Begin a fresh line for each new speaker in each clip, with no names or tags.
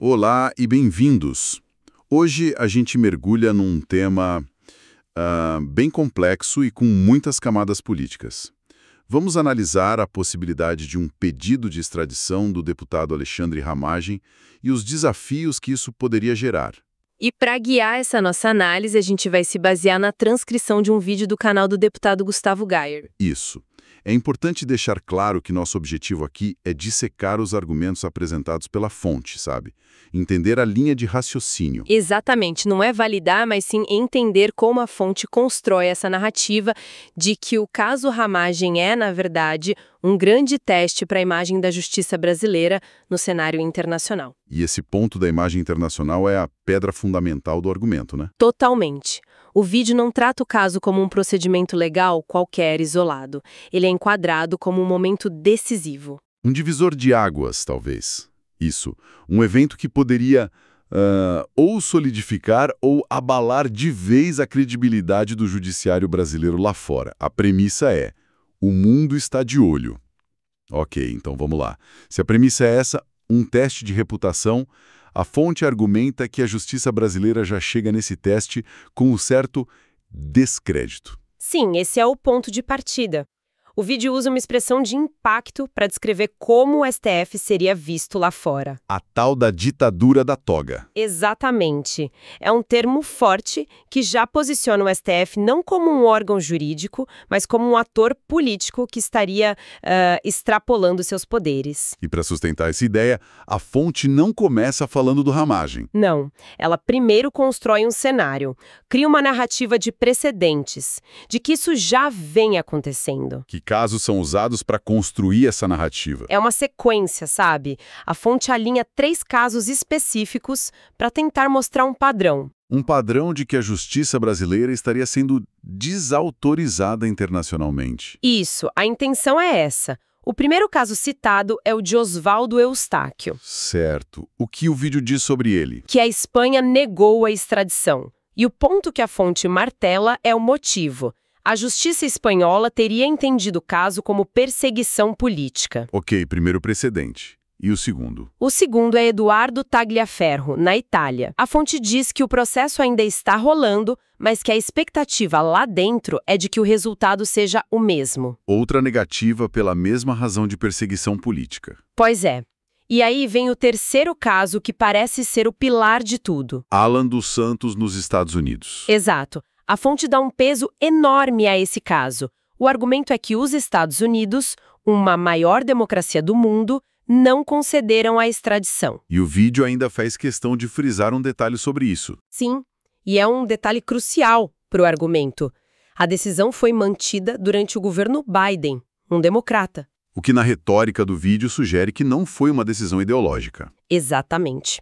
Olá e bem-vindos. Hoje a gente mergulha num tema bem complexo e com muitas camadas políticas. Vamos analisar a possibilidade de um pedido de extradição do deputado Alexandre Ramagem e os desafios que isso poderia gerar.
E para guiar essa nossa análise, a gente vai se basear na transcrição de um vídeo do canal do deputado Gustavo Gayer.
Isso. É importante deixar claro que nosso objetivo aqui é dissecar os argumentos apresentados pela fonte, sabe? Entender a linha de raciocínio.
Exatamente, não é validar, mas sim entender como a fonte constrói essa narrativa de que o caso Ramagem é, na verdade, um grande teste para a imagem da justiça brasileira no cenário internacional.
E esse ponto da imagem internacional é a pedra fundamental do argumento, né?
Totalmente. O vídeo não trata o caso como um procedimento legal qualquer isolado. Ele é enquadrado como um momento decisivo.
Um divisor de águas, talvez. Isso. Um evento que poderia ou solidificar ou abalar de vez a credibilidade do judiciário brasileiro lá fora. A premissa é: o mundo está de olho. Ok, então vamos lá. Se a premissa é essa, um teste de reputação, a fonte argumenta que a justiça brasileira já chega nesse teste com um certo descrédito.
Sim, esse é o ponto de partida. O vídeo usa uma expressão de impacto para descrever como o STF seria visto lá fora.
A tal da ditadura da toga.
Exatamente. É um termo forte que já posiciona o STF não como um órgão jurídico, mas como um ator político que estaria extrapolando seus poderes.
E para sustentar essa ideia, a fonte não começa falando do Ramagem.
Não. Ela primeiro constrói um cenário, cria uma narrativa de precedentes, de que isso já vem acontecendo.
Que casos são usados para construir essa narrativa?
É uma sequência, sabe? A fonte alinha 3 casos específicos para tentar mostrar um padrão.
Um padrão de que a justiça brasileira estaria sendo desautorizada internacionalmente.
Isso, a intenção é essa. O primeiro caso citado é o de Oswaldo Eustáquio.
Certo. O que o vídeo diz sobre ele?
Que a Espanha negou a extradição. E o ponto que a fonte martela é o motivo. A justiça espanhola teria entendido o caso como perseguição política.
Ok, primeiro precedente. E o segundo?
O segundo é Eduardo Tagliaferro, na Itália. A fonte diz que o processo ainda está rolando, mas que a expectativa lá dentro é de que o resultado seja o mesmo.
Outra negativa pela mesma razão de perseguição política.
Pois é. E aí vem o terceiro caso que parece ser o pilar de tudo.
Alan dos Santos nos Estados Unidos.
Exato. A fonte dá um peso enorme a esse caso. O argumento é que os Estados Unidos, uma maior democracia do mundo, não concederam a extradição.
E o vídeo ainda faz questão de frisar um detalhe sobre isso.
Sim, e é um detalhe crucial para o argumento. A decisão foi mantida durante o governo Biden, um democrata.
O que na retórica do vídeo sugere que não foi uma decisão ideológica.
Exatamente.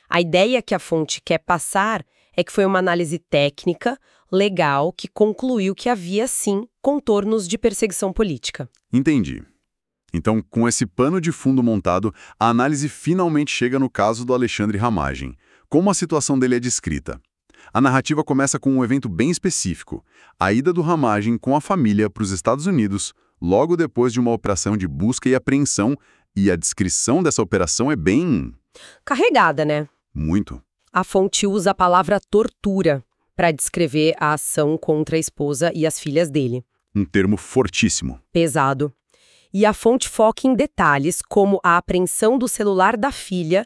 A ideia que a fonte quer passar é que foi uma análise técnica, legal, que concluiu que havia, sim, contornos de perseguição política.
Entendi. Então, com esse pano de fundo montado, a análise finalmente chega no caso do Alexandre Ramagem. Como a situação dele é descrita? A narrativa começa com um evento bem específico, a ida do Ramagem com a família para os Estados Unidos, logo depois de uma operação de busca e apreensão, e a descrição dessa operação é bem...
carregada, né?
Muito.
A fonte usa a palavra tortura para descrever a ação contra a esposa e as filhas dele.
Um termo fortíssimo.
Pesado. E a fonte foca em detalhes como a apreensão do celular da filha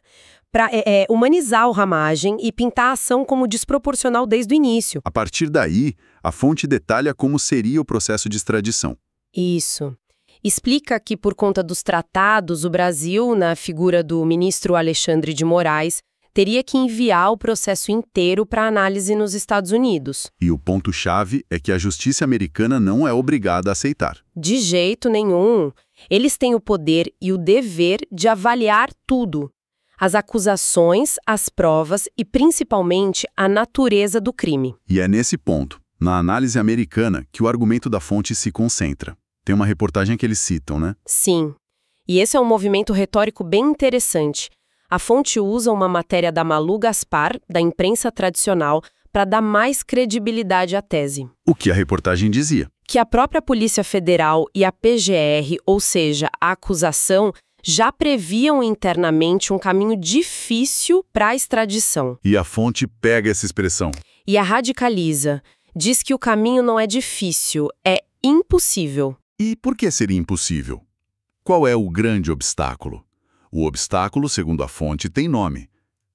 para humanizar o Ramagem e pintar a ação como desproporcional desde o início.
A partir daí, a fonte detalha como seria o processo de extradição.
Isso. Explica que, por conta dos tratados, o Brasil, na figura do ministro Alexandre de Moraes, teria que enviar o processo inteiro para análise nos Estados Unidos.
E o ponto-chave é que a justiça americana não é obrigada a aceitar.
De jeito nenhum. Eles têm o poder e o dever de avaliar tudo. As acusações, as provas e, principalmente, a natureza do crime.
E é nesse ponto, na análise americana, que o argumento da fonte se concentra. Tem uma reportagem que eles citam, né?
Sim. E esse é um movimento retórico bem interessante. A fonte usa uma matéria da Malu Gaspar, da imprensa tradicional, para dar mais credibilidade à tese.
O que a reportagem dizia?
Que a própria Polícia Federal e a PGR, ou seja, a acusação, já previam internamente um caminho difícil para a extradição.
E a fonte pega essa expressão.
E a radicaliza. Diz que o caminho não é difícil, é impossível.
E por que seria impossível? Qual é o grande obstáculo? O obstáculo, segundo a fonte, tem nome: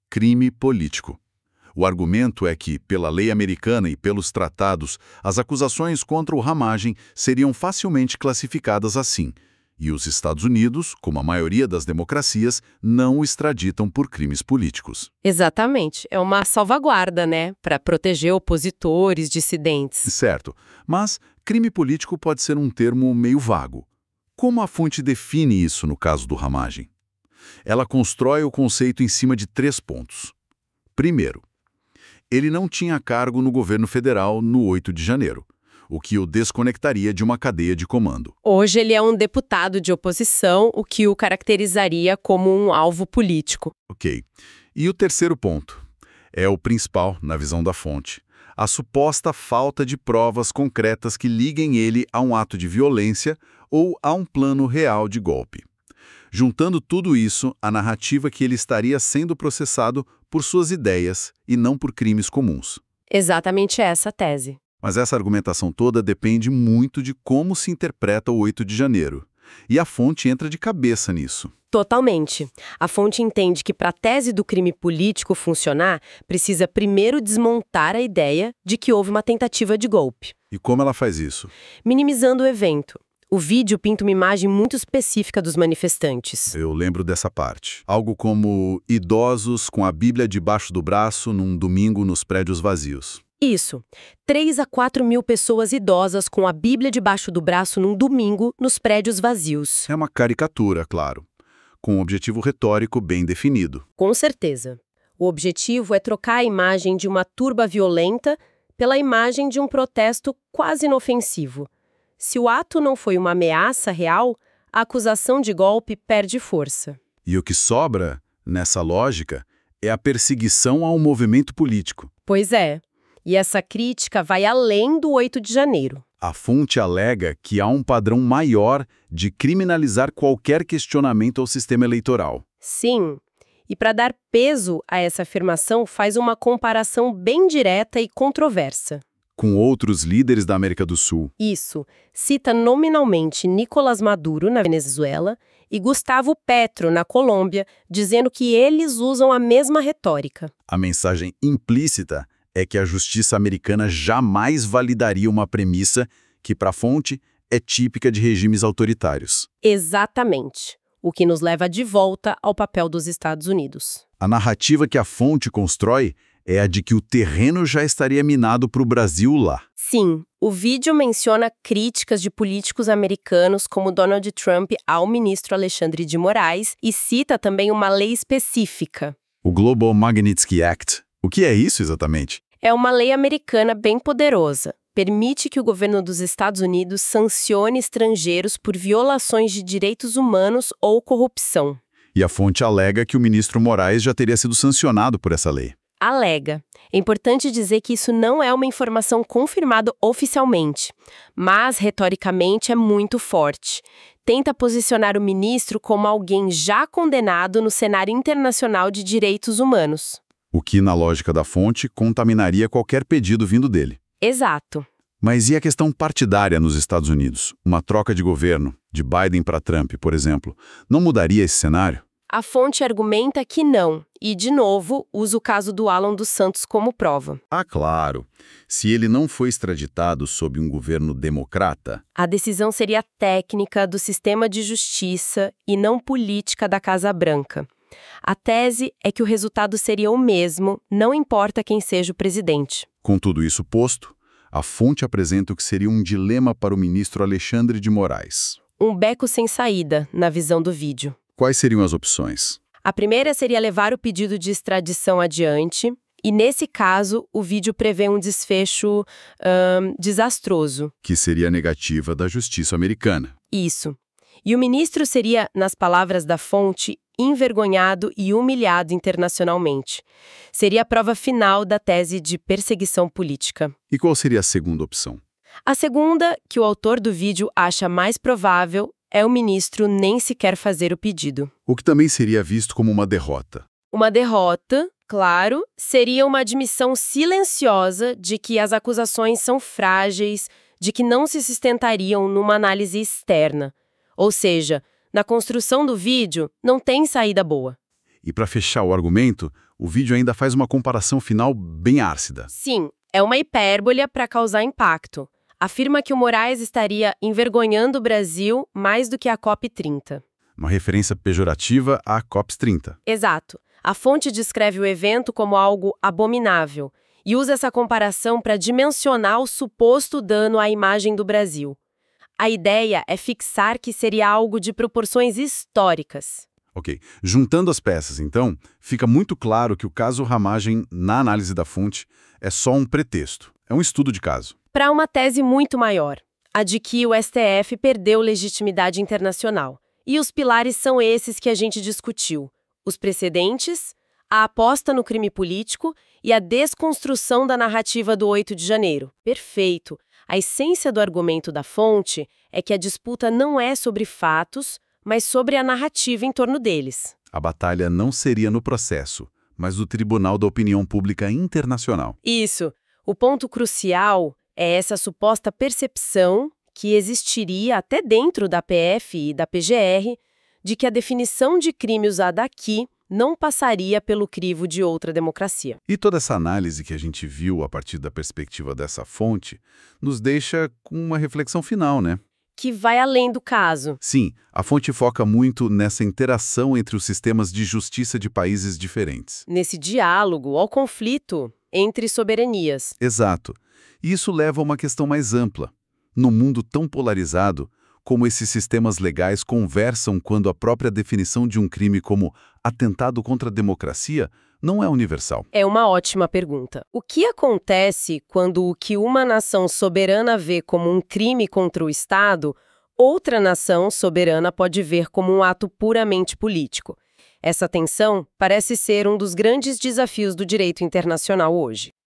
crime político. O argumento é que, pela lei americana e pelos tratados, as acusações contra o Ramagem seriam facilmente classificadas assim, e os Estados Unidos, como a maioria das democracias, não o extraditam por crimes políticos.
Exatamente. É uma salvaguarda, né? Para proteger opositores, dissidentes.
Certo, mas crime político pode ser um termo meio vago. Como a fonte define isso no caso do Ramagem? Ela constrói o conceito em cima de 3 pontos. Primeiro, ele não tinha cargo no governo federal no 8 de janeiro, o que o desconectaria de uma cadeia de comando.
Hoje ele é um deputado de oposição, o que o caracterizaria como um alvo político.
Ok. E o terceiro ponto é o principal na visão da fonte: a suposta falta de provas concretas que liguem ele a um ato de violência ou a um plano real de golpe. Juntando tudo isso, a narrativa que ele estaria sendo processado por suas ideias e não por crimes comuns.
Exatamente essa a tese.
Mas essa argumentação toda depende muito de como se interpreta o 8 de janeiro. E a fonte entra de cabeça nisso.
Totalmente. A fonte entende que para a tese do crime político funcionar, precisa primeiro desmontar a ideia de que houve uma tentativa de golpe.
E como ela faz isso?
Minimizando o evento. O vídeo pinta uma imagem muito específica dos manifestantes.
Eu lembro dessa parte. Algo como idosos com a Bíblia debaixo do braço num domingo nos prédios vazios.
Isso. 3 a 4 mil pessoas idosas com a Bíblia debaixo do braço num domingo nos prédios vazios.
É uma caricatura, claro, com um objetivo retórico bem definido.
Com certeza. O objetivo é trocar a imagem de uma turba violenta pela imagem de um protesto quase inofensivo. Se o ato não foi uma ameaça real, a acusação de golpe perde força.
E o que sobra, nessa lógica, é a perseguição ao movimento político.
Pois é. E essa crítica vai além do 8 de janeiro.
A fonte alega que há um padrão maior de criminalizar qualquer questionamento ao sistema eleitoral.
Sim. E para dar peso a essa afirmação, faz uma comparação bem direta e controversa.
Com outros líderes da América do Sul.
Isso. Cita nominalmente Nicolás Maduro, na Venezuela, e Gustavo Petro, na Colômbia, dizendo que eles usam a mesma retórica.
A mensagem implícita é que a justiça americana jamais validaria uma premissa que, para a fonte, é típica de regimes autoritários.
Exatamente. O que nos leva de volta ao papel dos Estados Unidos.
A narrativa que a fonte constrói é a de que o terreno já estaria minado para o Brasil lá.
Sim, o vídeo menciona críticas de políticos americanos como Donald Trump ao ministro Alexandre de Moraes e cita também uma lei específica.
O Global Magnitsky Act. O que é isso exatamente?
É uma lei americana bem poderosa. Permite que o governo dos Estados Unidos sancione estrangeiros por violações de direitos humanos ou corrupção.
E a fonte alega que o ministro Moraes já teria sido sancionado por essa lei.
Alega. É importante dizer que isso não é uma informação confirmada oficialmente, mas retoricamente é muito forte. Tenta posicionar o ministro como alguém já condenado no cenário internacional de direitos humanos.
O que, na lógica da fonte, contaminaria qualquer pedido vindo dele.
Exato.
Mas e a questão partidária nos Estados Unidos? Uma troca de governo, de Biden para Trump, por exemplo, não mudaria esse cenário?
A fonte argumenta que não, e, de novo, usa o caso do Alan dos Santos como prova.
Ah, claro. Se ele não foi extraditado sob um governo democrata...
A decisão seria técnica do sistema de justiça e não política da Casa Branca. A tese é que o resultado seria o mesmo, não importa quem seja o presidente.
Com tudo isso posto, a fonte apresenta o que seria um dilema para o ministro Alexandre de Moraes.
Um beco sem saída, na visão do vídeo.
Quais seriam as opções?
A primeira seria levar o pedido de extradição adiante, e nesse caso, o vídeo prevê um desfecho desastroso.
Que seria a negativa da justiça americana.
Isso. E o ministro seria, nas palavras da fonte, envergonhado e humilhado internacionalmente. Seria a prova final da tese de perseguição política.
E qual seria a segunda opção?
A segunda, que o autor do vídeo acha mais provável, é o ministro nem sequer fazer o pedido.
O que também seria visto como uma derrota.
Uma derrota, claro, seria uma admissão silenciosa de que as acusações são frágeis, de que não se sustentariam numa análise externa. Ou seja, na construção do vídeo, não tem saída boa.
E para fechar o argumento, o vídeo ainda faz uma comparação final bem ácida.
Sim, é uma hipérbole para causar impacto. Afirma que o Moraes estaria envergonhando o Brasil mais do que a COP30.
Uma referência pejorativa à COP30.
Exato. A fonte descreve o evento como algo abominável e usa essa comparação para dimensionar o suposto dano à imagem do Brasil. A ideia é fixar que seria algo de proporções históricas.
Ok. Juntando as peças, então, fica muito claro que o caso Ramagem, na análise da fonte, é só um pretexto. É um estudo de caso.
Para uma tese muito maior, a de que o STF perdeu legitimidade internacional. E os pilares são esses que a gente discutiu: os precedentes, a aposta no crime político e a desconstrução da narrativa do 8 de janeiro. Perfeito! A essência do argumento da fonte é que a disputa não é sobre fatos, mas sobre a narrativa em torno deles.
A batalha não seria no processo, mas no Tribunal da Opinião Pública Internacional.
Isso. O ponto crucial é essa suposta percepção que existiria até dentro da PF e da PGR de que a definição de crime usada aqui não passaria pelo crivo de outra democracia.
E toda essa análise que a gente viu a partir da perspectiva dessa fonte nos deixa com uma reflexão final, né?
Que vai além do caso.
Sim, a fonte foca muito nessa interação entre os sistemas de justiça de países diferentes.
Nesse diálogo ao conflito entre soberanias.
Exato. E isso leva a uma questão mais ampla. No mundo tão polarizado, como esses sistemas legais conversam quando a própria definição de um crime como atentado contra a democracia não é universal?
É uma ótima pergunta. O que acontece quando o que uma nação soberana vê como um crime contra o Estado, outra nação soberana pode ver como um ato puramente político? Essa tensão parece ser um dos grandes desafios do direito internacional hoje.